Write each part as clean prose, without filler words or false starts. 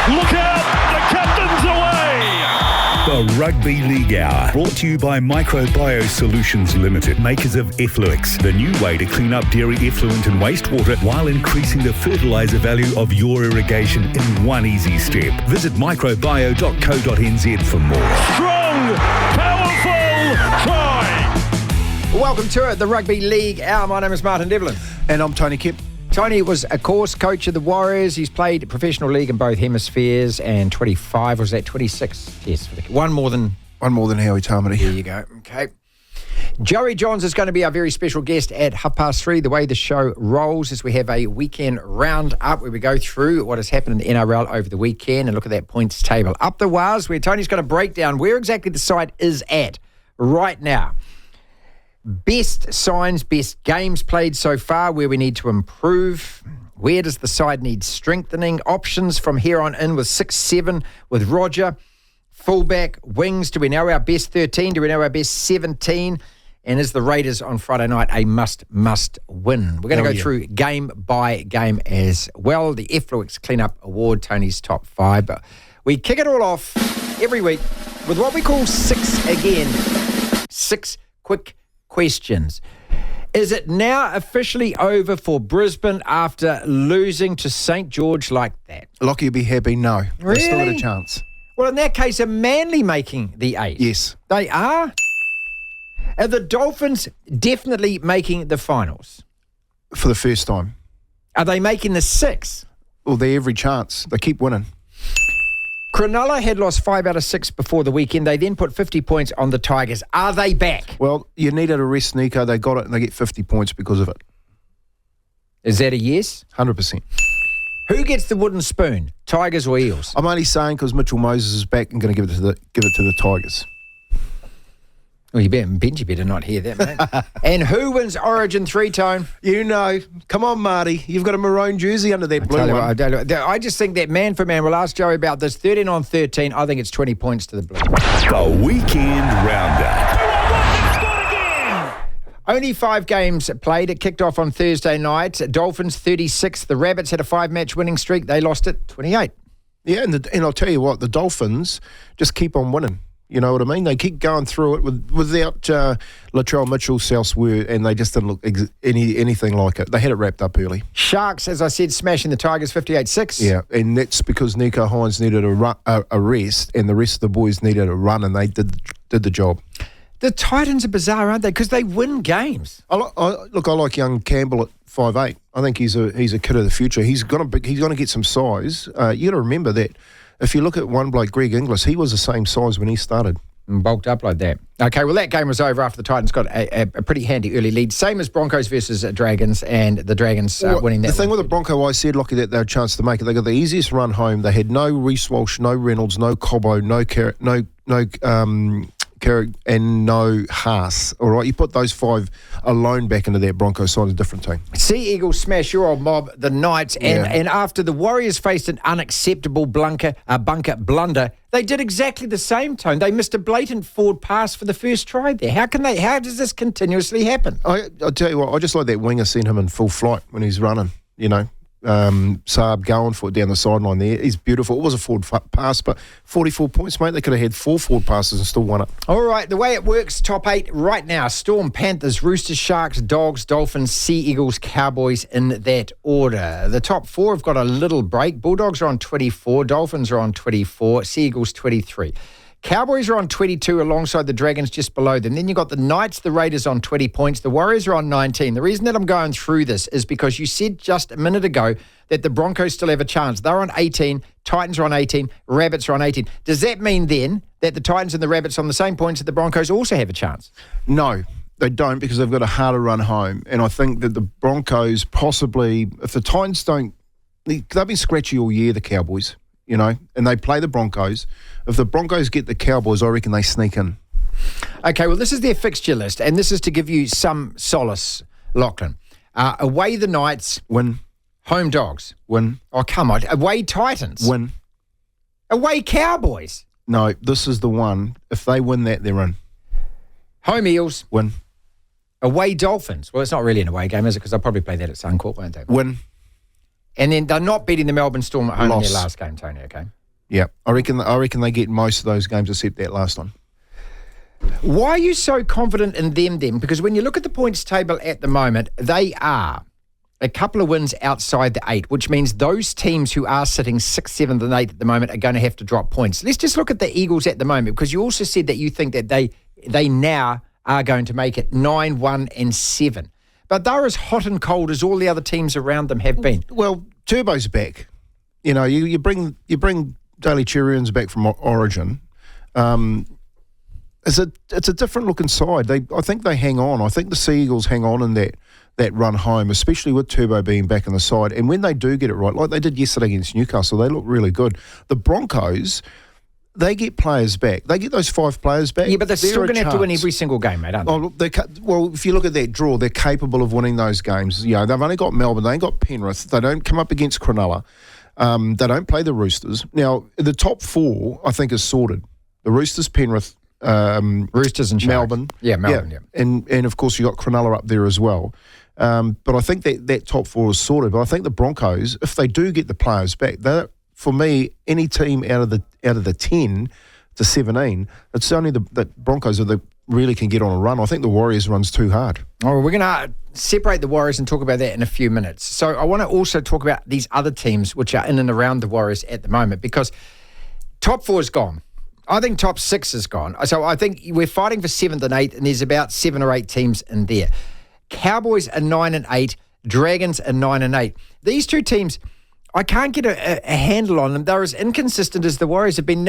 Look out, the captain's away. The Rugby League Hour, brought to you by MicroBio Solutions Limited, makers of Effluix, the new way to clean up dairy effluent and wastewater while increasing the fertiliser value of your irrigation in one easy step. Visit microbio.co.nz for more. Strong, powerful, try. Welcome to it, the Rugby League Hour. My name is Martin Devlin. And I'm Tony Kemp. Tony was, of course, coach of the Warriors. He's played professional league in both hemispheres, and 25, was that 26? Yes, one more than Howie Tamati. There you go. Okay. Joey Johns is going to be our very special guest at 3:30. The way the show rolls is we have a weekend roundup where we go through what has happened in the NRL over the weekend and look at that points table. Up the wires, where Tony's going to break down where exactly the side is at right now. Best signs, best games played so far, where we need to improve. Where does the side need strengthening? Options from here on in with 6-7 with Roger. Fullback, wings, do we know our best 13? Do we know our best 17? And is the Raiders on Friday night a must win? We're going to go through game by game as well. The Effluix Cleanup Award, Tony's top 5. But we kick it all off every week with what we call 6 again. 6 quick questions. Is it now officially over for Brisbane after losing to St. George like that? Lockie will be happy, no. Really? They still got a chance. Well, in that case, are Manly making the 8? Yes. They are? Are the Dolphins definitely making the finals? For the first time. Are they making the 6? Well, they every chance. They keep winning. Cronulla had lost 5 out of 6 before the weekend. They then put 50 points on the Tigers. Are they back? Well, you needed a rest, Nico. They got it and they get 50 points because of it. Is that a yes? 100%. Who gets the wooden spoon, Tigers or Eels? I'm only saying because Mitchell Moses is back and going to give it to the Tigers. Well, Benji better not hear that, mate. And who wins Origin 3, Tone? You know. Come on, Marty. You've got a maroon jersey under that blue one. I just think that man for man, we'll ask Joey about this, 13 on 13, I think it's 20 points to the Blue. The Weekend Roundup. Only 5 games played. It kicked off on Thursday night. Dolphins 36. The Rabbits had a 5-match winning streak. They lost it 28. Yeah, and I'll tell you what, the Dolphins just keep on winning. You know what I mean? They keep going through it without Latrell Mitchell's elsewhere, and they just didn't look anything like it. They had it wrapped up early. Sharks, as I said, smashing the Tigers 58-6. Yeah, and that's because Nico Hines needed a rest, and the rest of the boys needed a run, and they did the job. The Titans are bizarre, aren't they? Because they win games. I like young Campbell at 5'8". I think he's a kid of the future. He's gonna get some size. You got to remember that. If you look at one bloke, Greg Inglis, he was the same size when he started. And bulked up like that. Okay, well, that game was over after the Titans got a pretty handy early lead. Same as Broncos versus Dragons, and the Dragons winning that. The thing with the Bronco, I said, Lockie, that they had a chance to make it. They got the easiest run home. They had no Reece Walsh, no Reynolds, no Cobbo, no Carrick, and no Haas. All right, you put those 5 alone back into that Broncos side, a different team. Sea Eagles smash your old mob, the Knights, and after the Warriors faced an unacceptable bunker blunder, they did exactly the same, Tone. They missed a blatant forward pass for the first try there. How does this continuously happen? I'll tell you what, I just like that winger sent him in full flight when he's running, you know. Saab going for it down the sideline there. He's beautiful. It was a forward pass, but 44 points, mate. They could have had 4 forward passes and still won it. All right, the way it works, top 8 right now. Storm, Panthers, Roosters, Sharks, Dogs, Dolphins, Sea Eagles, Cowboys in that order. The top 4 have got a little break. Bulldogs are on 24, Dolphins are on 24, Sea Eagles 23. Cowboys are on 22 alongside the Dragons just below them. Then you've got the Knights, the Raiders on 20 points. The Warriors are on 19. The reason that I'm going through this is because you said just a minute ago that the Broncos still have a chance. They're on 18, Titans are on 18, Rabbits are on 18. Does that mean then that the Titans and the Rabbits on the same points that the Broncos also have a chance? No, they don't, because they've got a harder run home. And I think that the Broncos possibly, if the Titans don't, they've been scratchy all year, the Cowboys. You know, and they play the Broncos. If the Broncos get the Cowboys, I reckon they sneak in. Okay, well, this is their fixture list, and this is to give you some solace, Lachlan. Away the Knights. Win. Home Dogs. Win. Oh, come on. Away Titans. Win. Away Cowboys. No, this is the one. If they win that, they're in. Home Eels. Win. Away Dolphins. Well, it's not really an away game, is it? Because they'll probably play that at Suncorp, won't they? Win. And then they're not beating the Melbourne Storm at home in their last game, Tony, okay? Yeah, I reckon they get most of those games except that last one. Why are you so confident in them then? Because when you look at the points table at the moment, they are a couple of wins outside the 8, which means those teams who are sitting 6th, 7th and 8th at the moment are going to have to drop points. Let's just look at the Eagles at the moment, because you also said that you think that they now are going to make it 9, 1 and 7. But they're as hot and cold as all the other teams around them have been. Well, Turbo's back. You know, you bring Daly Cherry-Evans back from Origin. It's a different looking side. I think they hang on. I think the Sea Eagles hang on in that run home, especially with Turbo being back in the side. And when they do get it right, like they did yesterday against Newcastle, they look really good. The Broncos, they get players back. They get those 5 players back. Yeah, but they're still going to have to win every single game, mate, aren't they? Oh, look, well, if you look at that draw, they're capable of winning those games. You know, they've only got Melbourne. They ain't got Penrith. They don't come up against Cronulla. They don't play the Roosters. Now, the top 4, I think, is sorted. The Roosters, Penrith, Roosters and Sharks. Melbourne. Yeah, Melbourne, yeah. And of course, you got Cronulla up there as well. But I think that top 4 is sorted. But I think the Broncos, if they do get the players back, for me, any team out of the 10 to 17, it's only the Broncos that really can get on a run. I think the Warriors runs too hard. Oh, well, we're going to separate the Warriors and talk about that in a few minutes. So I want to also talk about these other teams which are in and around the Warriors at the moment, because top 4 is gone. I think top 6 is gone. So I think we're fighting for 7th and 8th, and there's about 7 or 8 teams in there. Cowboys are 9 and 8. Dragons are 9 and 8. These two teams, I can't get a handle on them. They're as inconsistent as the Warriors have been.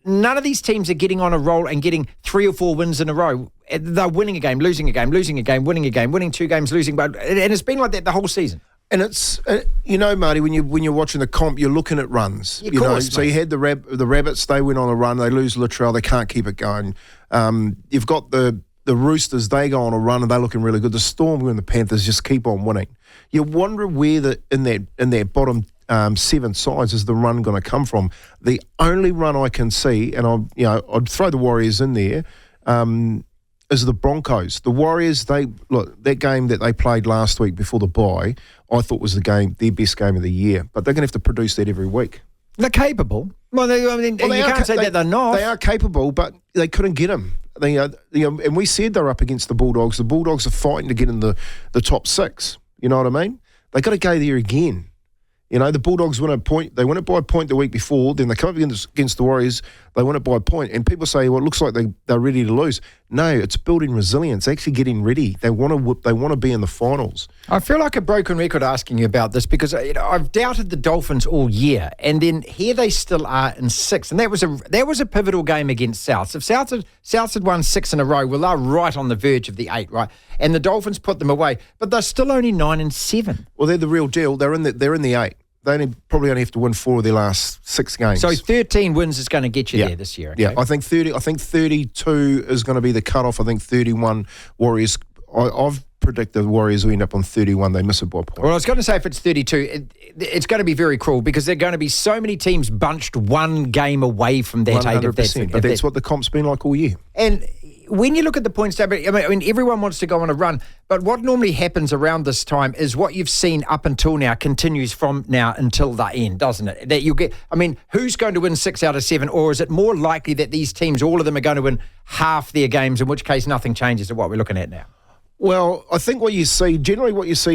None of these teams are getting on a roll and getting 3 or 4 wins in a row. They're winning a game, losing a game, losing a game, winning a game, winning 2 games, losing. And it's been like that the whole season. And it's, Marty, when you're watching the comp, you're looking at runs. Of course, so you had the Rabbits, they went on a run, they lose Latrell, they can't keep it going. You've got the Roosters, they go on a run and they're looking really good. The Storm and the Panthers just keep on winning. You wonder where in that bottom 7 sides is the run going to come from. The only run I can see, and I'd throw the Warriors in there, is the Broncos. The Warriors, that game that they played last week before the bye, I thought was their best game of the year. But they're going to have to produce that every week. They're capable. Well, you can't say that they're not. They are capable, but they couldn't get them. And we said they're up against the Bulldogs. The Bulldogs are fighting to get in the top 6. You know what I mean? They got to go there again. You know, the Bulldogs win a point. They win it by a point the week before. Then they come up against the Warriors. They win it by a point. And people say, well, it looks like they're ready to lose. No, it's building resilience, actually getting ready. They want to be in the finals. I feel like a broken record asking you about this, because I've doubted the Dolphins all year. And then here they still are in 6th. And that was a pivotal game against South. If South had won 6 in a row, well, they're right on the verge of the 8, right? And the Dolphins put them away. But they're still only 9 and 7. Well, they're the real deal. They're in the 8. They probably only have to win 4 of their last 6 games. So 13 wins is going to get you there this year. Okay? Yeah, I think 32 is going to be the cutoff. I think 31 Warriors. I've predicted the Warriors will end up on 31. They miss it by a point. Well, I was going to say if it's 32, it's going to be very cruel, because there are going to be so many teams bunched 1 game away from that 100%. But that's what the comp's been like all year. And when you look at the points table, I mean, everyone wants to go on a run, but what normally happens around this time is what you've seen up until now continues from now until the end, doesn't it? That you get, I mean, who's going to win 6 out of 7, or is it more likely that these teams, all of them, are going to win half their games, in which case nothing changes to what we're looking at now? Well, I think what you see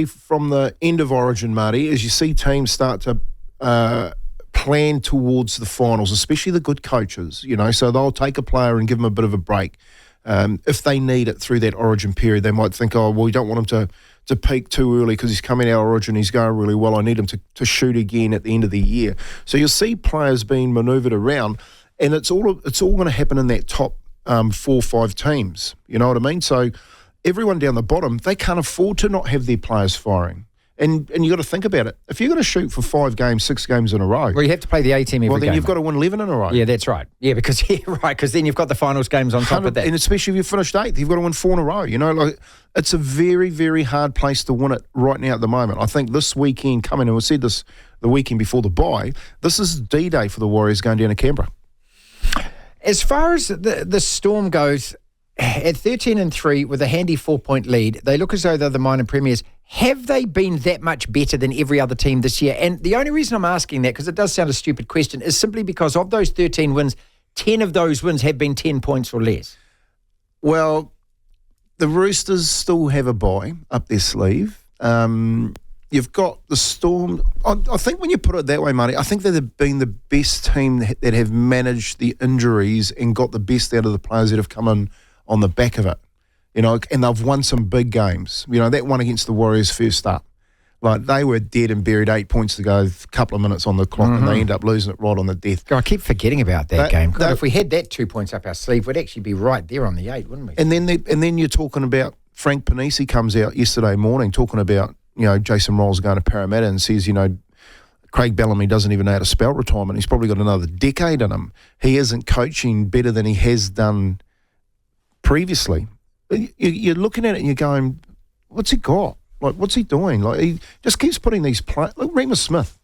from the end of Origin, Marty, is you see teams start to plan towards the finals, especially the good coaches, so they'll take a player and give them a bit of a break. If they need it through that Origin period, they might think, oh, well, we don't want him to peak too early because he's coming out of Origin, he's going really well. I need him to shoot again at the end of the year. So you'll see players being manoeuvred around, and it's all going to happen in that top 4 or 5 teams. You know what I mean? So everyone down the bottom, they can't afford to not have their players firing. And you got to think about it. If you're going to shoot for 5 games, 6 games in a row, well, you have to play the A team every game. Well, then you've got to win 11 in a row. Yeah, that's right. Yeah, because then you've got the finals games on top of that. And especially if you finished 8th, you've got to win 4 in a row. It's a very, very hard place to win it right now at the moment. I think this weekend coming, and we said this the weekend before the bye, this is D-Day for the Warriors going down to Canberra. As far as the Storm goes, at 13 and 3 with a handy 4-point lead, they look as though they're the minor premiers. have they been that much better than every other team this year? And the only reason I'm asking that, because it does sound a stupid question, is simply because of those 13 wins, 10 of those wins have been 10 points or less. Well, the Roosters still have a bye up their sleeve. You've got the Storm. I think when you put it that way, Marty, I think that they've been the best team that have managed the injuries and got the best out of the players that have come in on the back of it. You know, and they've won some big games. You know, that one against the Warriors first up. Like, they were dead and buried 8 points to go, a couple of minutes on the clock, and they end up losing it right on the death. God, I keep forgetting about that game. God, if we had that 2 points up our sleeve, we'd actually be right there on the 8, wouldn't we? And then you're talking about Frank Panisi comes out yesterday morning talking about, you know, Jason Rolls going to Parramatta and says, you know, Craig Bellamy doesn't even know how to spell retirement. He's probably got another decade in him. He isn't coaching better than he has done previously. You're looking at it and you're going, what's he got? Like, what's he doing? Like, he just keeps putting these players. Look, Remus Smith.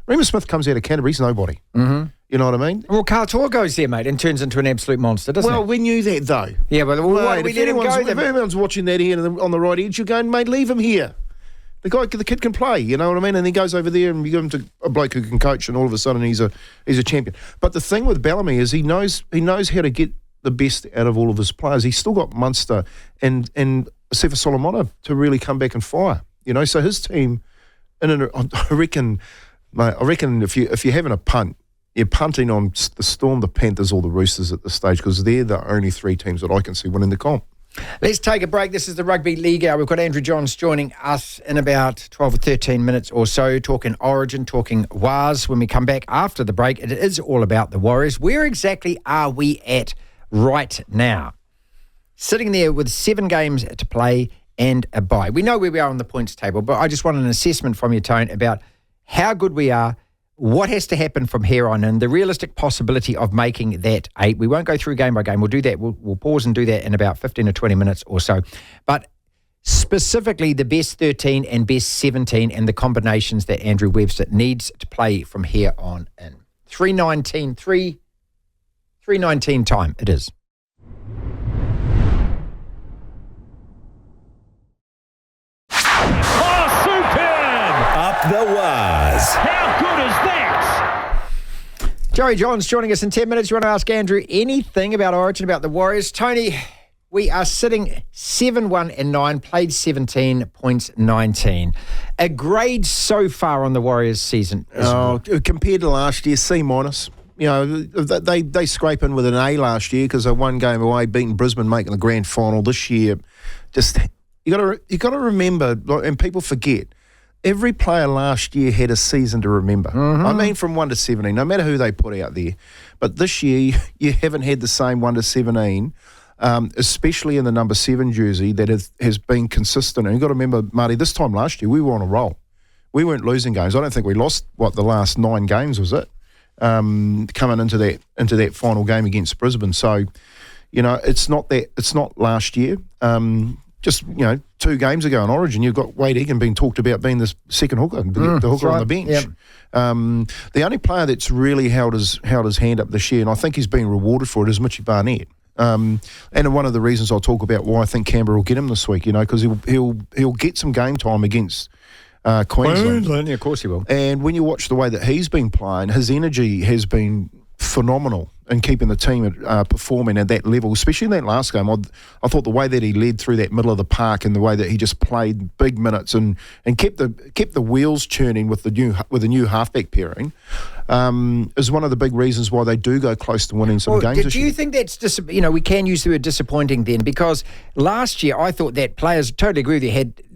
Remus Smith comes out of Canterbury, he's nobody. Mm-hmm. You know what I mean? Well, Katoa goes there, mate, and turns into an absolute monster, doesn't he? Well, we knew that, though. Yeah, but why did we let him go? If anyone's watching that here on the right edge, you're going, mate, leave him here. The kid can play, you know what I mean? And he goes over there and you give him to a bloke who can coach, and all of a sudden he's a champion. But the thing with Bellamy is he knows how to get the best out of all of his players. He's still got Munster and Sefa Solomona to really come back and fire. You know, so his team, and I reckon, mate, if you're having a punt, you're punting on the Storm, the Panthers, or the Roosters at this stage, because they're the only three teams that I can see winning the comp. Let's take a break. This is the Rugby League Hour. We've got Andrew Johns joining us in about 12 or 13 minutes or so, talking Origin, talking Wars. When we come back after the break, it is all about the Warriors. Where exactly are we at right now? Sitting there with 7 games to play and a bye. We know where we are on the points table, but I just want an assessment from you, Tone, about how good we are, what has to happen from here on in, the realistic possibility of making that 8. We won't go through game by game. We'll do that. We'll pause and do that in about 15 or 20 minutes or so. But specifically the best 13 and best 17 and the combinations that Andrew Webster needs to play from here on in. 3:19 time it is. The Waz. How good is that? Joey Johns joining us in 10 minutes. You want to ask Andrew anything about Origin, about the Warriors? Tony, we are sitting 7-1-9, played 17 points, 19. A grade so far on the Warriors season? Compared to last year, C-. You know, they scrape in with an A last year because they one game away, beating Brisbane, making the grand final. This year, just you got to remember, and people forget, every player last year had a season to remember. Mm-hmm. I mean, from 1 to 17, no matter who they put out there. But this year, you haven't had the same 1 to 17, especially in the number 7 jersey that has been consistent. And you've got to remember, Marty, this time last year, we were on a roll. We weren't losing games. I don't think we lost, the last 9 games, was it? Coming into that final game against Brisbane. So, you know, it's not last year. Just, you know, 2 games ago in Origin, you've got Wade Egan being talked about being the second hooker, the hooker on the bench. Yep. The only player that's really held his hand up this year, and I think he's been rewarded for it, is Mitchie Barnett. And one of the reasons I'll talk about why I think Canberra will get him this week, you know, because he'll get some game time against Queensland. Yeah, of course he will. And when you watch the way that he's been playing, his energy has been phenomenal in keeping the team performing at that level, especially in that last game. I thought the way that he led through that middle of the park and the way that he just played big minutes and kept the wheels churning with the new halfback pairing is one of the big reasons why they do go close to winning some games this year. Do you think that's we can use the word disappointing then? Because last year I thought that players, totally agree with you,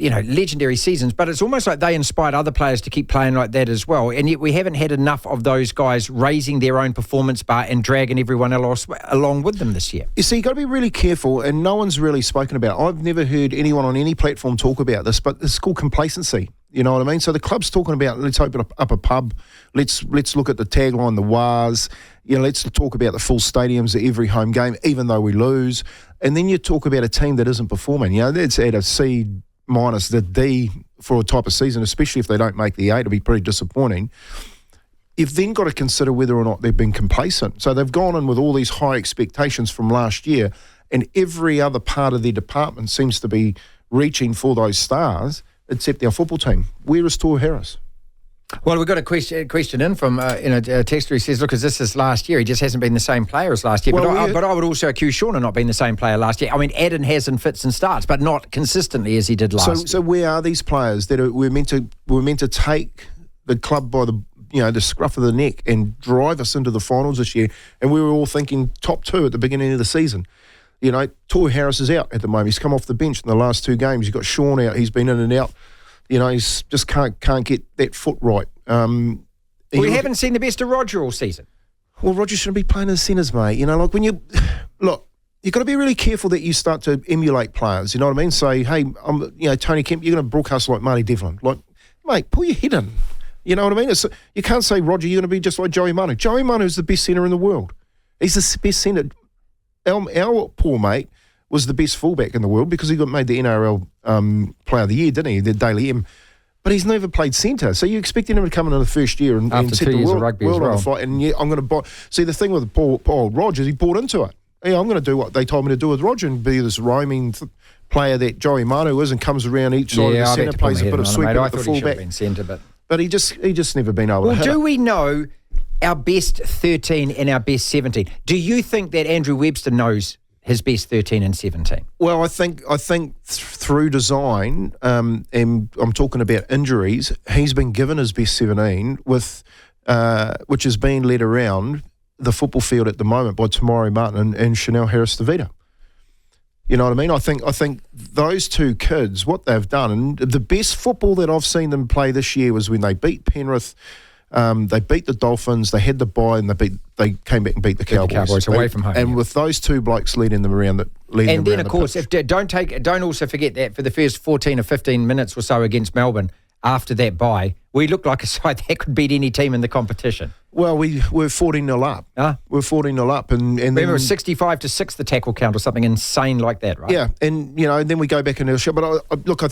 had legendary seasons, but it's almost like they inspired other players to keep playing like that as well. And yet we haven't had enough of those guys raising their own performance bar and dragging everyone else along with them this year. You see, you've got to be really careful, and no one's really spoken about it. I've never heard anyone on any platform talk about this, but it's called complacency. You know what I mean? So the club's talking about, let's open up a pub, let's look at the tagline, the Wars, let's talk about the full stadiums at every home game, even though we lose. And then you talk about a team that isn't performing. That's at a C- the D for a type of season, especially if they don't make the 8, it'll be pretty disappointing. You've then got to consider whether or not they've been complacent. So they've gone in with all these high expectations from last year, and every other part of their department seems to be reaching for those stars. except our football team. Where is Toa Harris? Well, we've got a question in from a texter who says, look, as this is last year, he just hasn't been the same player as last year. Well, but I would also accuse Sean of not being the same player last year. I mean, Adam has in fits and starts, but not consistently as he did last year. So where are these players that we're meant to take the club by the scruff of the neck and drive us into the finals this year? And we were all thinking top 2 at the beginning of the season. Toa Harris is out at the moment. He's come off the bench in the last 2 games. You've got Sean out. He's been in and out. He's just can't get that foot right. We haven't seen the best of Roger all season. Well, Roger shouldn't be playing in the centres, mate. When you've got to be really careful that you start to emulate players. You know what I mean? Say, hey, Tony Kemp, you're going to broadcast like Marty Devlin. Like, mate, pull your head in. You know what I mean? You can't say, Roger, you're going to be just like Joey Manu. Joey Manu is the best centre in the world. He's the best centre. Our poor mate was the best fullback in the world because he got made the NRL Player of the Year, didn't he? The Daily M. But he's never played centre. So you're expecting him to come into the first year and set the world on fire. And I'm going to buy. See, the thing with poor old Roger, he bought into it. Hey, I'm going to do what they told me to do with Roger and be this roaming player that Joey Manu is and comes around each side of the centre, plays a bit of sweep at the fullback. But he just never been able to hit it. Do we know our best 13 and our best 17? Do you think that Andrew Webster knows his best 13 and 17? Well, I think through design, and I'm talking about injuries, he's been given his best 17 with which has been led around the football field at the moment by Tamari Martin and Chanel Harris-Tavita. You know what I mean? I think those 2 kids, what they've done, and the best football that I've seen them play this year was when they beat Penrith. They beat the Dolphins. They had the bye, and they came back and beat the Cowboys. Away from home. And with those 2 blokes leading them around the and then of course, don't also forget that for the first 14 or 15 minutes or so against Melbourne, after that bye, we looked like a side that could beat any team in the competition. Well, we were 14-0 up. We're 14-0 up, and remember it was 65-6 the tackle count or something insane like that, right? Yeah, and then we go back into the show. But I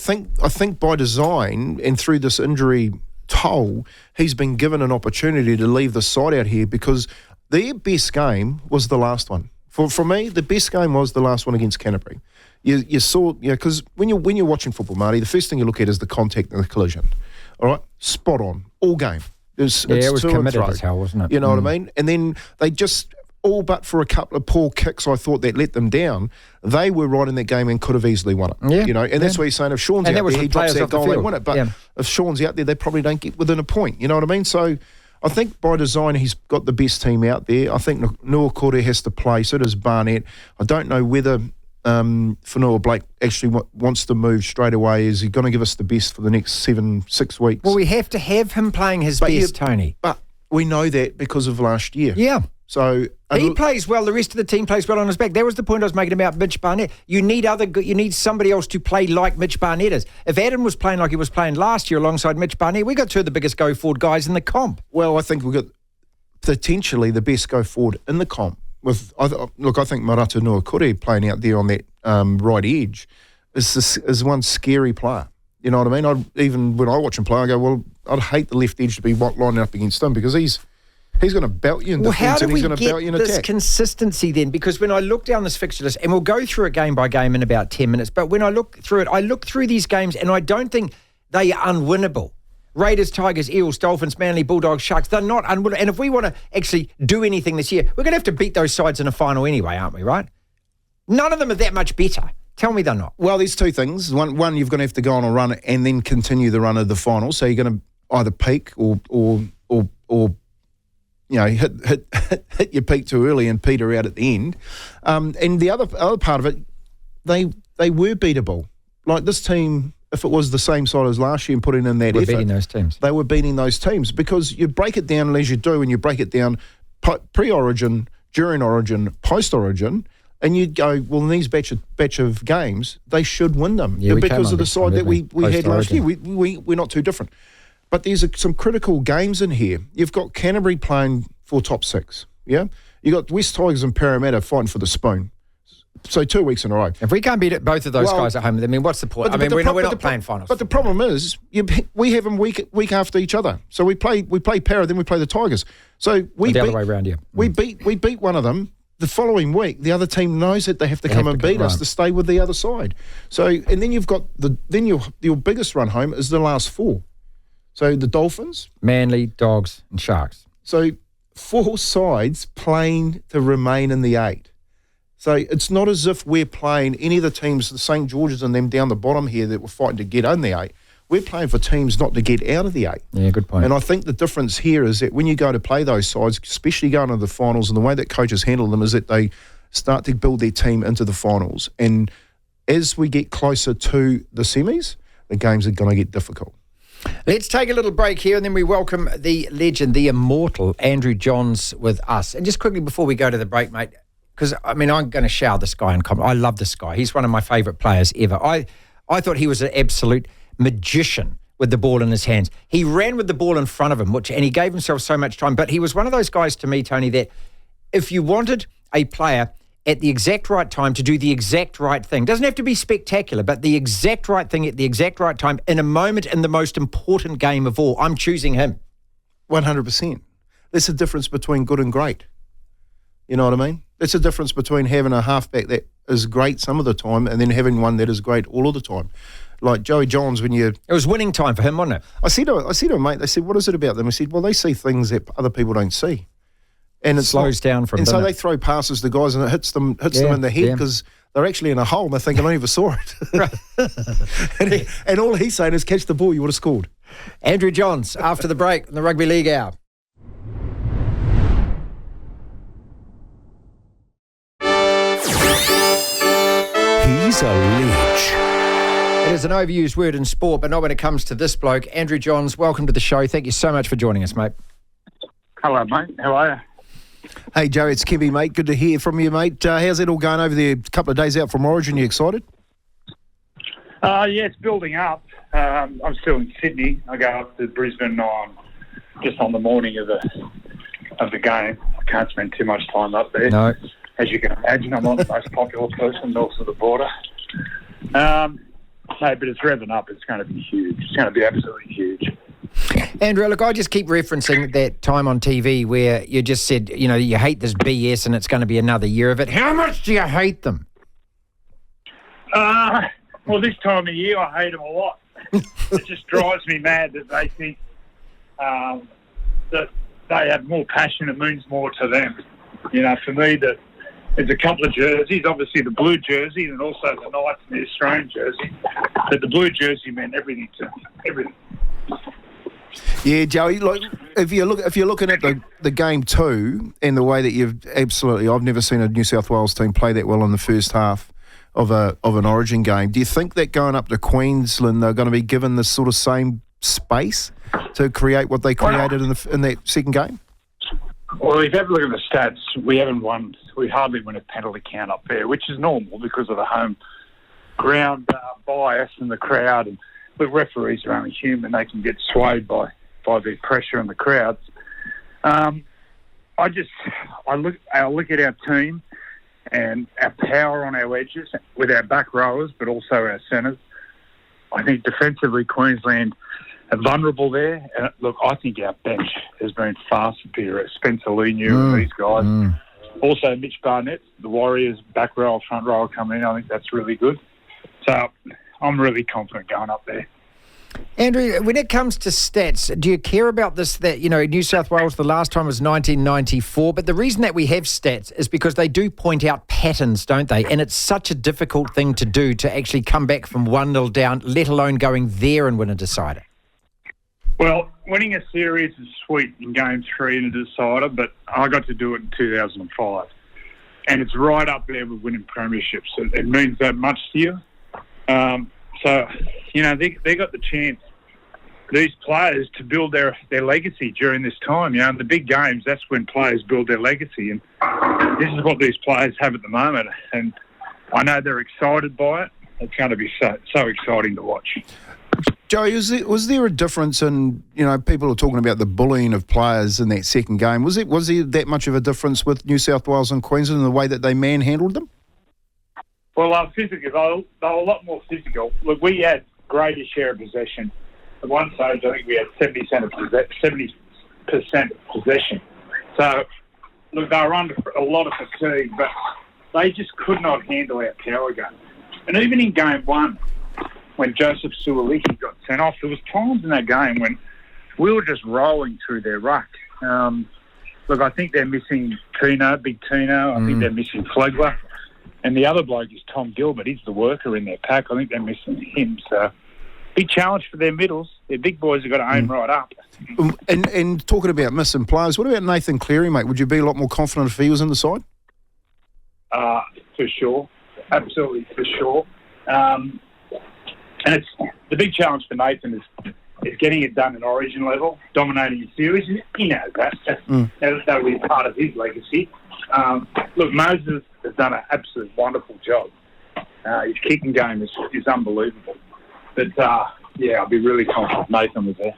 think by design and through this injury toll, he's been given an opportunity to leave the side out here because their best game was the last one. For me, the best game was the last one against Canterbury. You saw, because when you're watching football, Marty, the first thing you look at is the contact and the collision. All right, spot on, all game. It was committed as hell, wasn't it? You know what I mean? And then they just, all but for a couple of poor kicks, I thought that let them down. They were right in that game and could have easily won it. Yeah, and that's what he's saying. If Sean's out there, he drops that goal, they win it. But if Sean's out there, they probably don't get within a point. You know what I mean? So I think by design, he's got the best team out there. I think Nuakore has to play, so does Barnett. I don't know whether Fanua Blake actually wants to move straight away. Is he going to give us the best for the next 7-6 weeks? Well, we have to have him playing his best, Tony. But we know that because of last year. Yeah. So he plays well. The rest of the team plays well on his back. That was the point I was making about Mitch Barnett. You need somebody else to play like Mitch Barnett is. If Adam was playing like he was playing last year alongside Mitch Barnett, we got 2 of the biggest go forward guys in the comp. Well, I think we've got potentially the best go forward in the comp. I think Marata Nuakore playing out there on that right edge is one scary player. You know what I mean? Even when I watch him play, I go, well, I'd hate the left edge to be lining up against him because he's going to belt you in defence and he's going to belt you in attack. How do we get this consistency then? Because when I look down this fixture list, and we'll go through it game by game in about 10 minutes, but when I look through it, I look through these games and I don't think they are unwinnable. Raiders, Tigers, Eels, Dolphins, Manly, Bulldogs, Sharks, they're not unwinnable. And if we want to actually do anything this year, we're going to have to beat those sides in a final anyway, aren't we, right? None of them are that much better. Tell me they're not. Well, there's 2 things. One, you're going to have to go on a run and then continue the run of the final. So you're going to either peak or hit your peak too early and peter out at the end. And the other part of it, they were beatable. Like this team, if it was the same side as last year and putting in that effort, beating those teams. They were beating those teams because you break it down as you do, and you break it down pre-Origin, during Origin, post-Origin, and you go, well, in these batch of games, they should win them because of the side that we had last year. We're not too different. But there's some critical games in here. You've got Canterbury playing for top 6, yeah? You've got West Tigers and Parramatta fighting for the spoon. So 2 weeks in a row. If we can't beat both of those guys at home, I mean, what's the point? We're not playing finals. But the problem is, we have them week after each other. So we play Para, then we play the Tigers. So the other way around, yeah. We beat one of them. the following week, the other team knows that they have to come and beat us to stay with the other side. So, and then you've got your biggest run home is the last 4. So the Dolphins, Manly, Dogs, and Sharks. So 4 sides playing to remain in the 8. So it's not as if we're playing any of the teams, the St. George's and them down the bottom here that were fighting to get in the 8. We're playing for teams not to get out of the 8. Yeah, good point. And I think the difference here is that when you go to play those sides, especially going to the finals, and the way that coaches handle them is that they start to build their team into the finals. And as we get closer to the semis, the games are going to get difficult. Let's take a little break here and then we welcome the legend, the immortal Andrew Johns with us. And just quickly before we go to the break, mate, because, I mean, I'm going to shower this guy in comment. I love this guy. He's one of my favourite players ever. I thought he was an absolute magician with the ball in his hands. He ran with the ball in front of him, and he gave himself so much time. But he was one of those guys to me, Tony, that if you wanted a player at the exact right time to do the exact right thing, doesn't have to be spectacular, but the exact right thing at the exact right time in a moment in the most important game of all, I'm choosing him. 100%. There's a difference between good and great. You know what I mean? There's a difference between having a halfback that is great some of the time and then having one that is great all of the time. Like Joey Johns, it was winning time for him, wasn't it? I said to a mate, they said, what is it about them? I said, well, they see things that other people don't see. And it slows down from them. And so they throw passes to guys and it hits them in the head because they're actually in a hole and they think, I never saw it. and all he's saying is catch the ball, you would have scored. Andrew Johns, after the break in the Rugby League Hour. He's a ledge. It is an overused word in sport, but not when it comes to this bloke. Andrew Johns, welcome to the show. Thank you so much for joining us, mate. Hello, mate. How are you? Hey, Joe, it's Kempy, mate. Good to hear from you, mate. How's it all going over there? A couple of days out from Origin. You excited? Yeah, it's building up. I'm still in Sydney. I go up to Brisbane just on the morning of the game. I can't spend too much time up there. No. As you can imagine, I'm not the most popular person north of the border. No, but it's revving up. It's going to be huge. It's going to be absolutely huge. Andrew, look, I just keep referencing that time on TV where you just said, you hate this BS and it's going to be another year of it. How much do you hate them? Well, this time of year, I hate them a lot. It just drives me mad that they think that they have more passion. It means more to them. For me, there's a couple of jerseys, obviously the blue jersey and also the Knights and the Australian jersey. But the blue jersey meant everything to me, everything. Yeah, Joey. Like, if you're looking at the game 2 and the way that I've never seen a New South Wales team play that well in the first half of an Origin game. Do you think that going up to Queensland they're going to be given this sort of same space to create what they created in that second game? Well, if you have a look at the stats, we hardly win a penalty count up there, which is normal because of the home ground bias and the crowd. And the referees are only human; they can get swayed by the pressure in the crowds. I look at our team and our power on our edges with our back rowers, but also our centres. I think defensively, Queensland are vulnerable there. And look, I think our bench has been far superior. Spencer Leniu and these guys. Also, Mitch Barnett, the Warriors, back row, front row coming in. I think that's really good. So I'm really confident going up there. Andrew, when it comes to stats, do you care about this, that, New South Wales, the last time was 1994, but the reason that we have stats is because they do point out patterns, don't they? And it's such a difficult thing to do to actually come back from 1-0 down, let alone going there and win a decider. Well, winning a series is sweet in Game 3 in a decider, but I got to do it in 2005. And it's right up there with winning premierships. It means that much to you. So, they got the chance, these players, to build their legacy during this time. In the big games, that's when players build their legacy. And this is what these players have at the moment. And I know they're excited by it. It's going to be so exciting to watch. Joey, was there a difference in, people are talking about the bullying of players in that second game. Was there that much of a difference with New South Wales and Queensland in the way that they manhandled them? Well, physically, they were a lot more physical. Look, we had greater share of possession. At one stage, I think we had 70% of possession. So, look, they were under a lot of fatigue, but they just could not handle our power game. And even in game one, when Joseph Suoliki got sent off, there was times in that game when we were just rolling through their ruck. Look, I think they're missing Big Tino. I think they're missing Flegler. And the other bloke is Tom Gilbert. He's the worker in their pack. I think they're missing him. So, big challenge for their middles. Their big boys have got to aim right up. And talking about missing players, what about Nathan Cleary, mate? Would you be a lot more confident if he was in the side? For sure. Absolutely, for sure. And it's the big challenge for Nathan is getting it done at origin level, dominating the series. He knows that. That'll be part of his legacy. Look, Moses has done an absolutely wonderful job. His kicking game is unbelievable. But, I'll be really confident Nathan was there.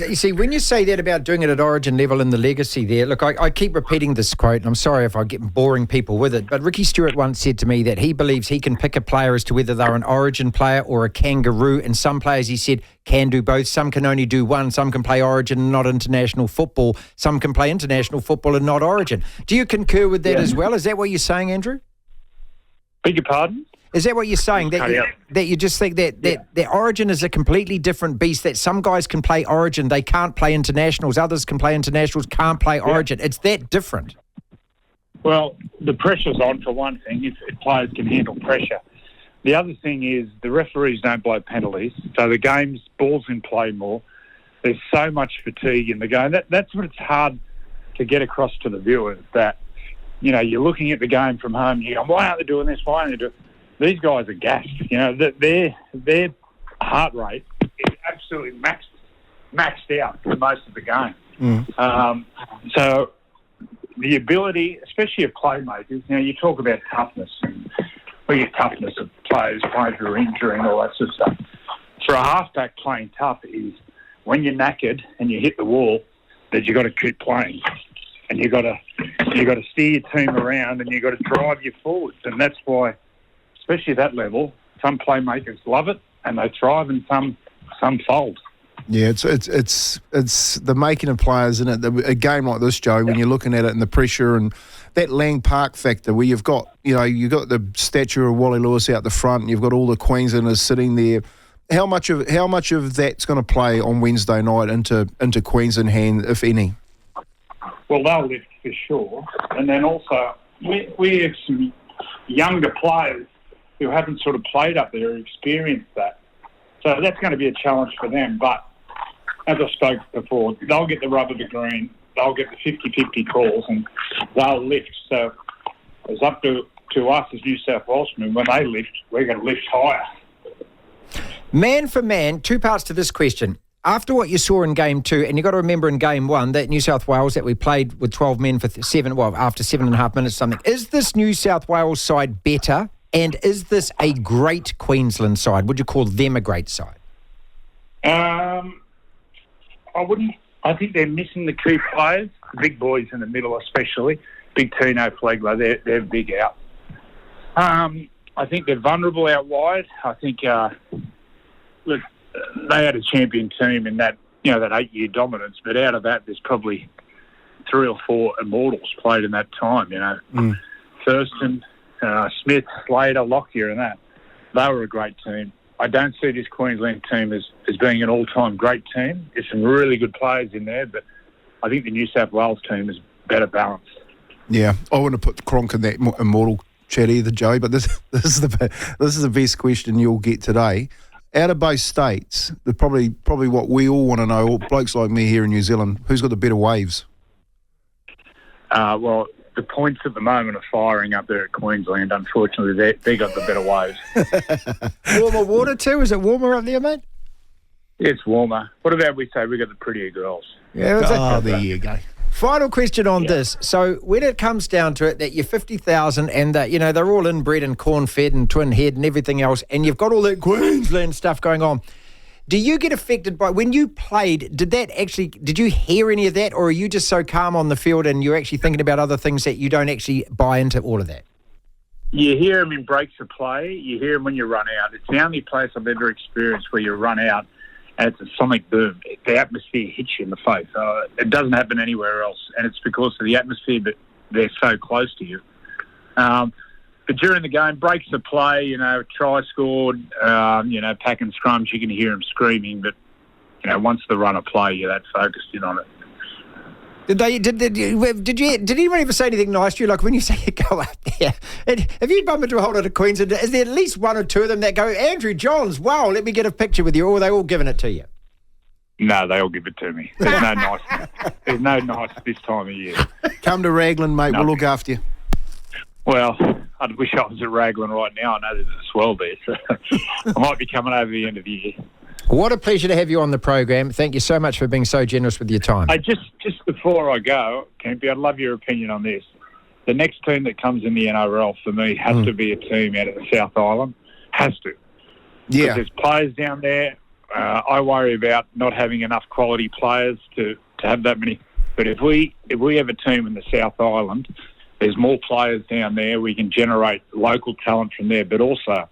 You see, when you say that about doing it at origin level and the legacy there, look, I keep repeating this quote, and I'm sorry if I get boring people with it, but Ricky Stewart once said to me that he believes he can pick a player as to whether they're an origin player or a kangaroo, and some players, he said, can do both. Some can only do one. Some can play origin and not international football. Some can play international football and not origin. Do you concur with that as well? Is that what you're saying, Andrew? Beg your pardon? Is that what you're saying? That you just think that origin is a completely different beast, that some guys can play origin, they can't play internationals, others can play internationals, can't play origin. It's that different. Well, the pressure's on for one thing, if players can handle pressure. The other thing is the referees don't blow penalties, so the game's balls in play more. There's so much fatigue in the game. That's what it's hard to get across to the viewers, that, you know, you're looking at the game from home, you're going, why aren't they doing this? Why aren't they doing... These guys are gassed. You know, their heart rate is absolutely maxed out for most of the game. So the ability, especially of playmakers, you know, you talk about toughness and toughness of players playing through injury and all that sort of stuff. For a halfback, playing tough is when you're knackered and you hit the wall, that you got to keep playing, and you got to steer your team around, and you got to drive you forwards, and that's why. Especially at that level, some playmakers love it and they thrive, and some fold. Yeah, it's the making of players, isn't it? A game like this, Joe, when you're looking at it and the pressure and that Lang Park factor, where you've got the stature of Wally Lewis out the front, and you've got all the Queenslanders sitting there. How much of that's going to play on Wednesday night into Queensland hand, if any? Well, they'll lift for sure, and then also we have some younger players who haven't sort of played up there or experienced that. So that's going to be a challenge for them. But as I spoke before, they'll get the rubber to green, they'll get the 50-50 calls, and they'll lift. So it's up to us as New South Walesmen. When they lift, we're going to lift higher. Man for man, two parts to this question. After what you saw in Game 2, and you've got to remember in Game 1, that New South Wales that we played with 12 men for after 7.5 minutes something, is this New South Wales side better? And is this a great Queensland side? Would you call them a great side? I wouldn't. I think they're missing the key players, the big boys in the middle especially. Big Tino, Flegler, they're big out. I think they're vulnerable out wide. I think, look, they had a champion team in that 8-year dominance, but out of that, there's probably 3 or 4 immortals played in that time, Thurston, Smith, Slater, Lockyer and that. They were a great team. I don't see this Queensland team as being an all-time great team. There's some really good players in there, but I think the New South Wales team is better balanced. Yeah, I wouldn't put Cronk in that immortal chat either, Joe, but this is the best question you'll get today. Out of both states, probably what we all want to know, blokes like me here in New Zealand, who's got the better waves? Well, the points at the moment are firing up there at Queensland. Unfortunately, they got the better waves. Warmer water too? Is it warmer up there, mate? It's warmer. What about we say we got the prettier girls? Yeah, there you go. Final question on this. So when it comes down to it, that you're 50,000 and that, they're all inbred and corn-fed and twin-head and everything else, and you've got all that Queensland stuff going on, do you get affected by, when you played, did you hear any of that, or are you just so calm on the field and you're actually thinking about other things that you don't actually buy into all of that? You hear them in breaks of play. You hear them when you run out. It's the only place I've ever experienced where you run out and it's a sonic boom. The atmosphere hits you in the face. It doesn't happen anywhere else, and it's because of the atmosphere that they're so close to you. But during the game, breaks of play, try scored, pack and scrums, you can hear them screaming. But, once the runner play, you're that focused in on it. Did anyone ever say anything nice to you? Like when you say you go up there, and have you bumped into a whole lot of Queensland? Is there at least one or two of them that go, Andrew Johns, wow, let me get a picture with you, or are they all giving it to you? No, they all give it to me. There's no nice. There's no nice this time of year. Come to Raglan, mate. We'll look after you. Well, I wish I was at Raglan right now. I know there's a swell there, so I might be coming over the end of the year. What a pleasure to have you on the program. Thank you so much for being so generous with your time. Hey, just before I go, Kempy, I'd love your opinion on this. The next team that comes in the NRL for me has to be a team out of the South Island. Has to. Yeah. There's players down there. I worry about not having enough quality players to have that many. But if we have a team in the South Island, there's more players down there. We can generate local talent from there. But also,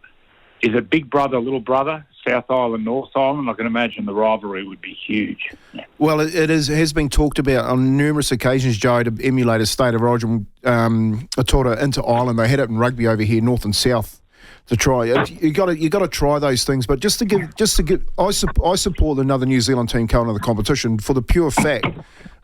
is it big brother, little brother, South Island, North Island? I can imagine the rivalry would be huge. Well, it has been talked about on numerous occasions, Joe, to emulate a state of origin Atora into Ireland. They had it in rugby over here, north and south, to try. You got to try those things. But just to give, I support another New Zealand team coming to the competition for the pure fact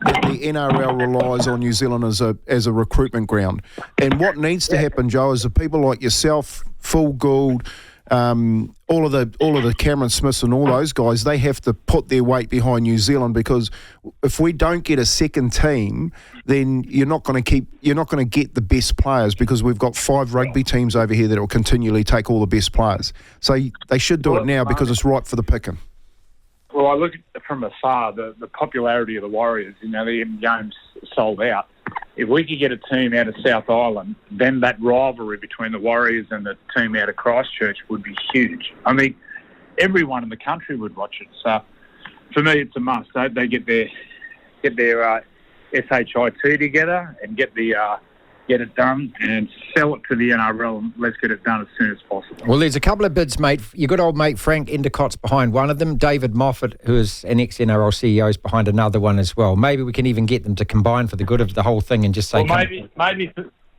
that the NRL relies on New Zealand as a recruitment ground. And what needs to happen, Joe, is the people like yourself, Full Gould, all of the Cameron Smiths and all those guys, they have to put their weight behind New Zealand, because if we don't get a second team, then you're not going to get the best players, because we've got 5 rugby teams over here that will continually take all the best players. So they should do it now, because it's right for the picking. Well, I look at from afar, the popularity of the Warriors, the games sold out. If we could get a team out of South Island, then that rivalry between the Warriors and the team out of Christchurch would be huge. I mean, everyone in the country would watch it. So for me, it's a must. They get their SHIT together and get it done and sell it to the NRL, and let's get it done as soon as possible. Well, there's a couple of bids, mate. Your good old mate Frank Endicott's behind one of them. David Moffat, who is an ex-NRL CEO, is behind another one as well. Maybe we can even get them to combine for the good of the whole thing and just say... Well,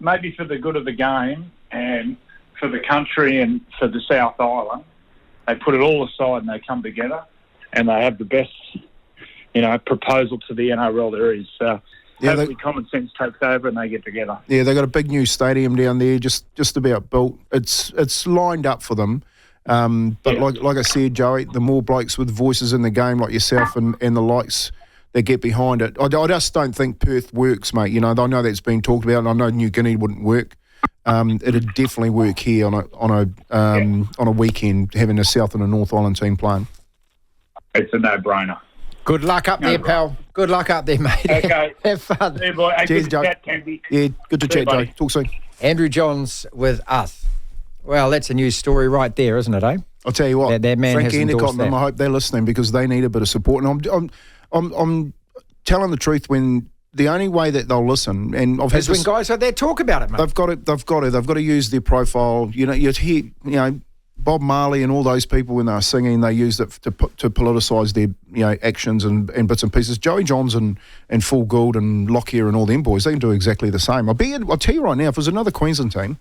maybe for the good of the game and for the country and for the South Island, they put it all aside and they come together and they have the best, proposal to the NRL there is. Hopefully common sense takes over and they get together. Yeah, they got a big new stadium down there, just about built. It's lined up for them. But like I said, Joey, the more blokes with voices in the game like yourself and the likes that get behind it. I just don't think Perth works, mate. I know that's been talked about, and I know New Guinea wouldn't work. It'd definitely work here on a weekend, having a South and a North Island team playing. It's a no-brainer. Good luck up there, pal. Good luck up there, mate. Okay. Have fun. Yeah, boy. Hey, cheers, good Joe. to chat, Kempy. Yeah, good to chat, Joe. buddy. Talk soon. Andrew Johns with us. Well, that's a news story right there, isn't it, eh? I'll tell you what, that man Frank has Endicott endorsed and them, that. I hope they're listening, because they need a bit of support. And I'm telling the truth when the only way that they'll listen, and I've had Is when guys like that talk about it, mate. they've got to use their profile. You hear, Bob Marley and all those people, when they were singing, they used it to politicise their actions and bits and pieces. Joey Johns and Full Gould and Lockyer and all them boys, they can do exactly the same. I'll tell you right now, if it was another Queensland team,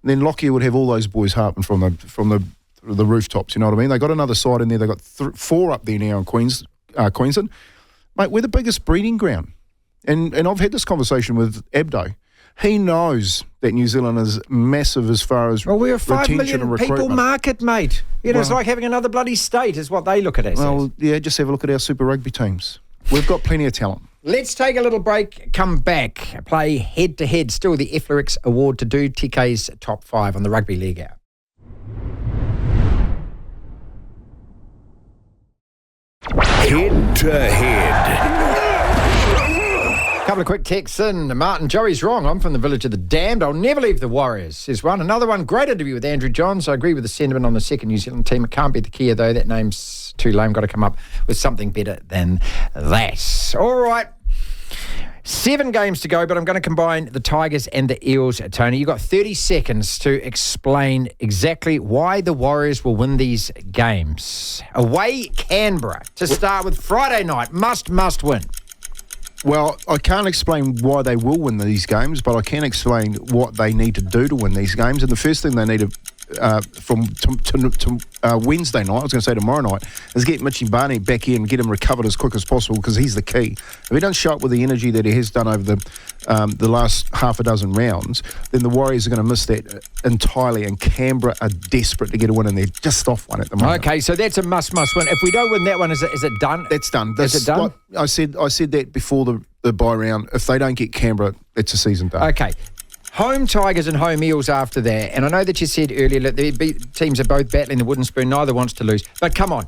then Lockyer would have all those boys harping from the rooftops. You know what I mean? They got another side in there. They got 4 up there now in Queensland. Mate, we're the biggest breeding ground, and I've had this conversation with Abdo. He knows that New Zealand is massive as far as we're a 5 retention million and recruitment. people market, mate. It's like having another bloody state is what they look at us as. Well, yeah, just have a look at our Super Rugby teams. We've got plenty of talent. Let's take a little break, come back, play head-to-head. Still the Iflux Award to do, TK's Top 5 on the Rugby League Hour. Head-to-head. Couple of quick texts in. Martin, Joey's wrong. I'm from the village of the damned. I'll never leave the Warriors, says one. Another one, great interview with Andrew Johns. I agree with the sentiment on the second New Zealand team. It can't be the Kia, though. That name's too lame. Got to come up with something better than that. All right. 7 games to go, but I'm going to combine the Tigers and the Eels, Tony. You've got 30 seconds to explain exactly why the Warriors will win these games. Away Canberra to start with Friday night. Must win. Well, I can't explain why they will win these games, but I can explain what they need to do to win these games. And the first thing they need to from Wednesday night, I was going to say tomorrow night, is get Mitchy Barney back in and get him recovered as quick as possible, because he's the key. If he doesn't show up with the energy that he has done over the last half a dozen rounds, then the Warriors are going to miss that entirely, and Canberra are desperate to get a win, and they're just off one at the moment. Okay, so that's a must win. If we don't win that one, is it done? That's done. Is it done? Like I said that before the bye round. If they don't get Canberra, it's a season done. Okay. Home Tigers and home Eels after that. And I know that you said earlier that the teams are both battling the wooden spoon. Neither wants to lose. But come on.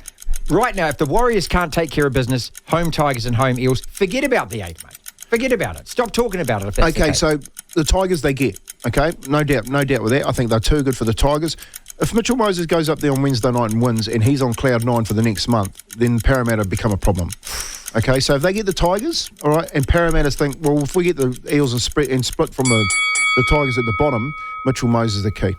Right now, if the Warriors can't take care of business, home Tigers and home Eels, forget about the 8, mate. Forget about it. Stop talking about it if that's okay, so the Tigers they get, okay? No doubt with that. I think they're too good for the Tigers. If Mitchell Moses goes up there on Wednesday night and wins, and he's on cloud 9 for the next month, then Parramatta become a problem. Okay, so if they get the Tigers, all right, and Parramatta's think, well, if we get the Eels and split from the Tigers at the bottom, Mitchell Moses is the key.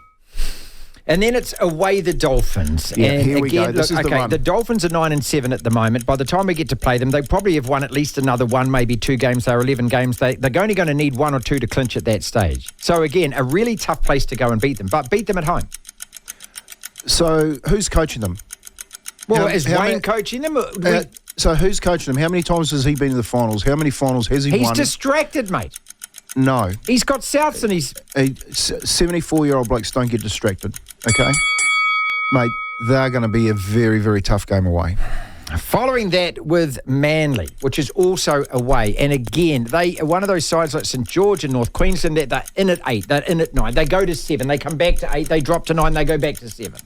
And then it's away the Dolphins. Yeah, and here we go. This is the run. The Dolphins are 9-7 at the moment. By the time we get to play them, they probably have won at least another 1, maybe 2 games. They're 11 games. They're only going to need 1 or 2 to clinch at that stage. So again, a really tough place to go and beat them, but beat them at home. So who's coaching them? Well, is Wayne coaching them? So who's coaching them? How many times has he been to the finals? How many finals has he won? He's distracted, mate. No. He's got Souths and he's... 74-year-old blokes don't get distracted, okay? Mate, they're going to be a very, very tough game away. Following that with Manly, which is also away. And again, they are one of those sides like St George and North Queensland that they're in at 8, they're in at 9. They go to 7, they come back to 8, they drop to 9, they go back to 7.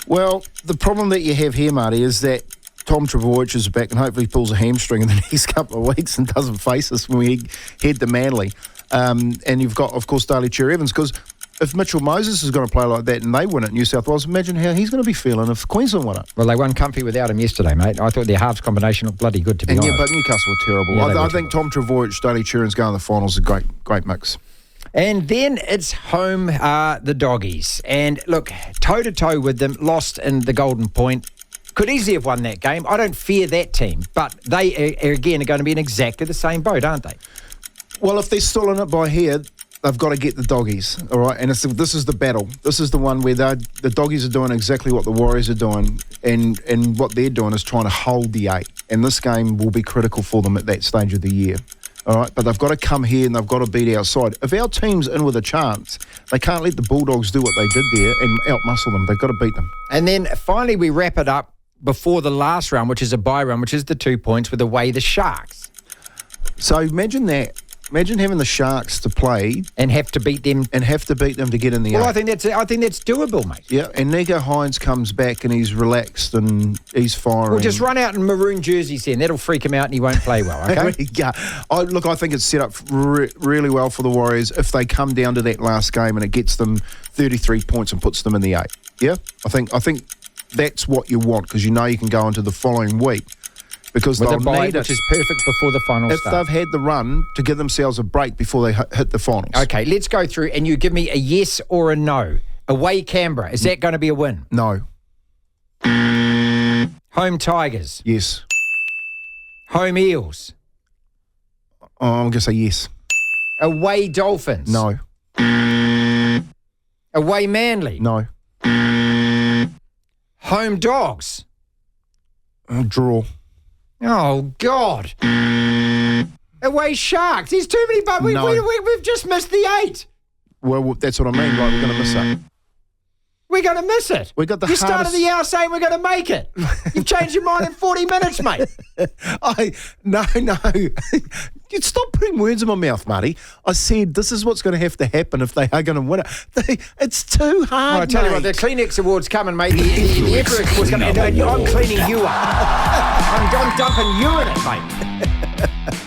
Well, the problem that you have here, Marty, is that Tom Trbojevic is back and hopefully pulls a hamstring in the next couple of weeks and doesn't face us when we head to Manly. And you've got, of course, Daly Cherry Evans, because if Mitchell Moses is going to play like that and they win at New South Wales, imagine how he's going to be feeling if Queensland won it. Well, they won comfy without him yesterday, mate. I thought their halves combination looked bloody good, to be honest. Yeah, but Newcastle were terrible. Yeah, I think Tom Trbojevic, Daly Cherry's going to the finals is a great mix. And then it's home, the Doggies. And look, toe-to-toe with them, lost in the Golden Point. Could easily have won that game. I don't fear that team, but they, again, are going to be in exactly the same boat, aren't they? Well, if they're still in it by here, they've got to get the Doggies, all right? And this is the battle. This is the one where the Doggies are doing exactly what the Warriors are doing, and what they're doing is trying to hold the 8. And this game will be critical for them at that stage of the year, all right? But they've got to come here and they've got to beat outside. If our team's in with a chance, they can't let the Bulldogs do what they did there and out-muscle them. They've got to beat them. And then finally we wrap it up before the last round, which is a bye round, which is the 2 points with away the Sharks. So imagine that. Imagine having the Sharks to play and have to beat them to get in the 8. Well, I think that's doable, mate. Yeah, and Nico Hines comes back and he's relaxed and he's firing. Well, just run out in maroon jerseys then. That'll freak him out and he won't play well, okay? Yeah. I think it's set up really well for the Warriors if they come down to that last game and it gets them 33 points and puts them in the 8. Yeah? I think that's what you want, because you know you can go into the following week. Because with they'll a bye, need it. which is perfect before the final if start. they've had the run to give themselves a break before they hit the finals. Okay, let's go through and you give me a yes or a no. Away Canberra, is that going to be a win? No. Home Tigers? Yes. Home Eels? I'm going to say yes. Away Dolphins? No. Away Manly? No. Home Dogs? Draw. Oh, God. Away Sharks. There's too many, but we've just missed the 8. Well, that's what I mean. Right, we're going to miss it. We're going to miss it. We got the You started the hour saying we're going to make it. You've changed your mind in 40 minutes, mate. No. You stop putting words in my mouth, Marty. I said this is what's going to have to happen if they are going to win it. It's too hard, Well, I tell you what, the Kleenex Award's coming, mate. The Everest was coming. I'm cleaning you up. I'm dumping you in it, mate.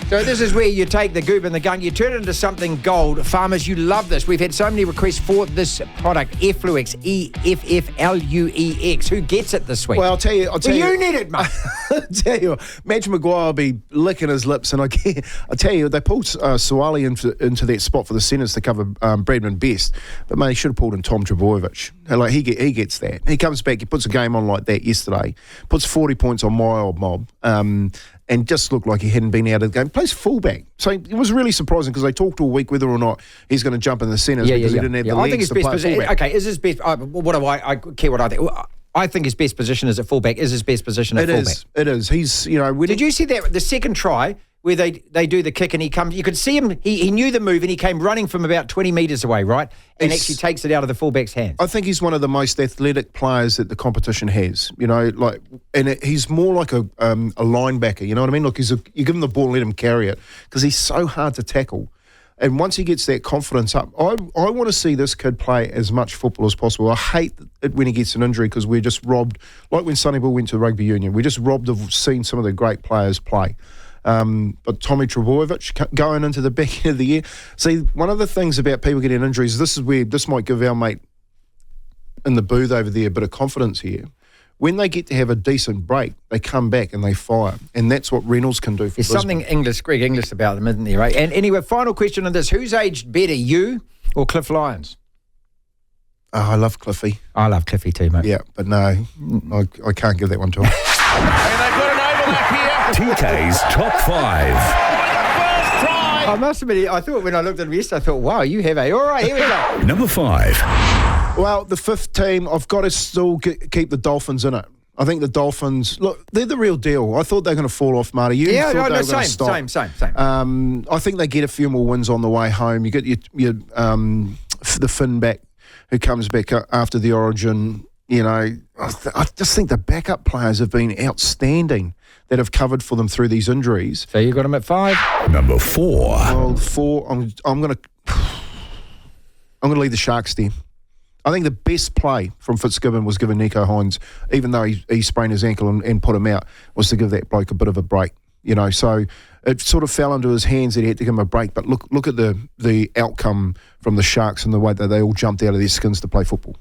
So this is where you take the goop and the gunk, you turn it into something gold. Farmers, you love this. We've had so many requests for this product, Effluix, EFFLUEX. Who gets it this week? Well, I'll tell you. You need it, mate. I'll tell you, Madge Maguire will be licking his lips, and I'll tell you, they pulled Suwali into that spot for the centres to cover Bradman Best, but mate, he should have pulled in Tom Trbojevic. Like he gets that. He comes back, he puts a game on like that yesterday, puts 40 points on my old mob, and just looked like he hadn't been out of the game. Plays fullback, so it was really surprising because they talked all week whether or not he's going to jump in the centres because he didn't have the legs to play fullback. Okay, is his best? What do I care what I think? I think his best position is at fullback. Is his best position at fullback? It is. He's, Did you see that the second try where they do the kick and he comes? You could see him. He knew the move and he came running from about 20 metres away, right? And actually takes it out of the fullback's hands. I think he's one of the most athletic players that the competition has. He's more like a linebacker. You know what I mean? Look, you give him the ball and let him carry it because he's so hard to tackle. And once he gets that confidence up, I want to see this kid play as much football as possible. I hate it when he gets an injury because we're just robbed, like when Sonny Bill went to rugby union, we're just robbed of seeing some of the great players play. But Tommy Trbojevic going into the back end of the year. See, one of the things about people getting injuries, this might give our mate in the booth over there a bit of confidence here. When they get to have a decent break, they come back and they fire. And that's what Reynolds can do for There's Brisbane. something Greg English about them, isn't there, right? And anyway, final question on this. Who's aged better, you or Cliff Lyons? Oh, I love Cliffy. I love Cliffy too, mate. Yeah, but no, I can't give that one to him. And they've got an overlap here. TK's Top 5. First try. I must admit, I thought when I looked at him yesterday, I thought, wow, you have a... All right, here we go. Number 5. Well, the fifth team, I've got to still keep the Dolphins in it. I think the Dolphins, look, they're the real deal. I thut they were going to fall off, Marty. You thought they were going to stop. Same. I think they get a few more wins on the way home. You get your the Finn back who comes back after the Origin. I just think the backup players have been outstanding that have covered for them through these injuries. So you got them at 5? Number 4. Well, 4, I'm going to leave the Sharks there. I think the best play from Fitzgibbon was giving Nico Hines, even though he sprained his ankle and put him out, was to give that bloke a bit of a break. So it sort of fell into his hands that he had to give him a break. But look at the outcome from the Sharks and the way that they all jumped out of their skins to play football.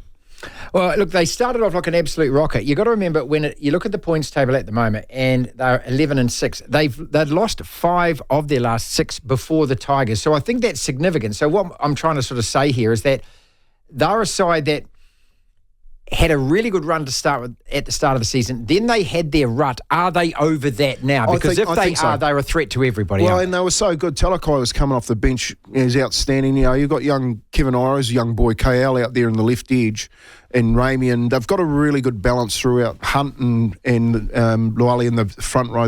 Well, look, they started off like an absolute rocket. You've got to remember, you look at the points table at the moment, and they're 11-6. They'd lost 5 of their last 6 before the Tigers. So I think that's significant. So what I'm trying to sort of say here is that they're a side that had a really good run to start with at the start of the season. Then they had their rut. Are they over that now? Because if they are, they're a threat to everybody. Well, and they were so good. Talakai was coming off the bench. He's outstanding. You've got young Kevin Iros, young boy KL out there in the left edge, and Ramey, and they've got a really good balance throughout. Hunt and Luali in the front row.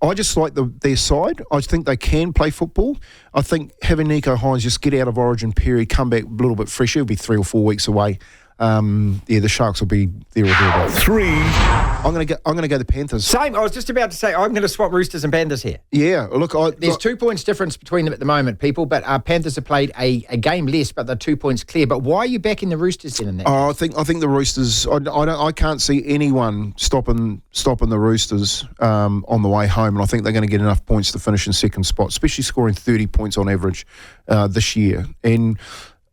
I just like their side. I think they can play football. I think having Nico Hines just get out of Origin period, come back a little bit fresh. He'll be 3 or 4 weeks away. The Sharks will be there or thereabouts. 3. I'm going to go the Panthers. Same. I was just about to say I'm going to swap Roosters and Panthers here. Yeah, look, there's 2 points difference between them at the moment, people. But Panthers have played a game less, but they're 2 points clear. But why are you backing the Roosters then in that? I think the Roosters. I can't see anyone stopping the Roosters on the way home, and I think they're going to get enough points to finish in second spot, especially scoring 30 points on average this year. And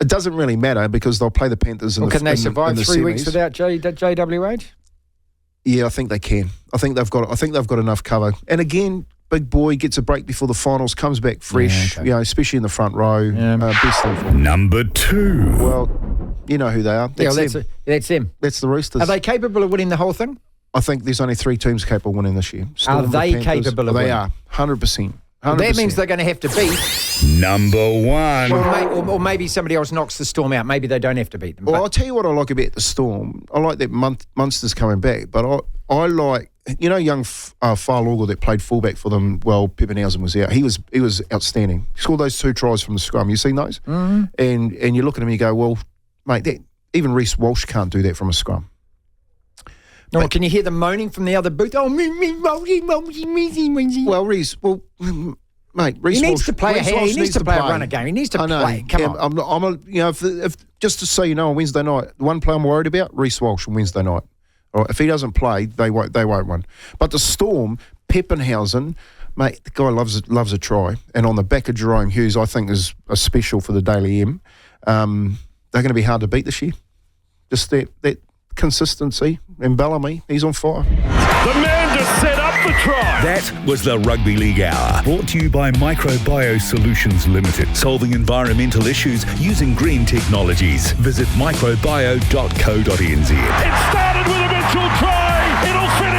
it doesn't really matter because they'll play the Panthers. Can they survive 3 weeks without JWH? Yeah, I think they can. I think they've got enough cover. And again, big boy gets a break before the finals, comes back fresh. Yeah, okay. Especially in the front row. Yeah. Best thing for them. Number 2. Well, you know who they are. That's them. That's the Roosters. Are they capable of winning the whole thing? I think there's only 3 teams capable of winning this year. Storm, are they capable of winning? They are, 100%. Well, that means they're going to have to beat Number 1. or maybe somebody else knocks the Storm out. Maybe they don't have to beat them. Well, I'll tell you what I like about the Storm. I like that Munster's coming back, but I like, young Whālogo that played fullback for them. Well, Peppenhausen was out. He was outstanding. He scored those 2 tries from the scrum. You seen those? Mm-hmm. And you look at him and you go, well, mate, even Reece Walsh can't do that from a scrum. No, can you hear the moaning from the other booth? Oh, well, Reece, mate, Reece he needs Walsh, to play Reece he needs to play a runner game. He needs to play. Come on. If just to say, on Wednesday night, the one player I'm worried about, Reece Walsh on Wednesday night. All right, if he doesn't play, they won't win. But the Storm, Peppenhausen, Mate, the guy loves a try. And on the back of Jerome Hughes, I think is a special for the Daily M. They're going to be hard to beat this year. Just that consistency. And Bellamy, he's on fire. The man just set up the try. That was the Rugby League Hour, brought to you by MicroBio Solutions Limited, solving environmental issues using green technologies. Visit microbio.co.nz. It started with a Mitchell try. It'll finish.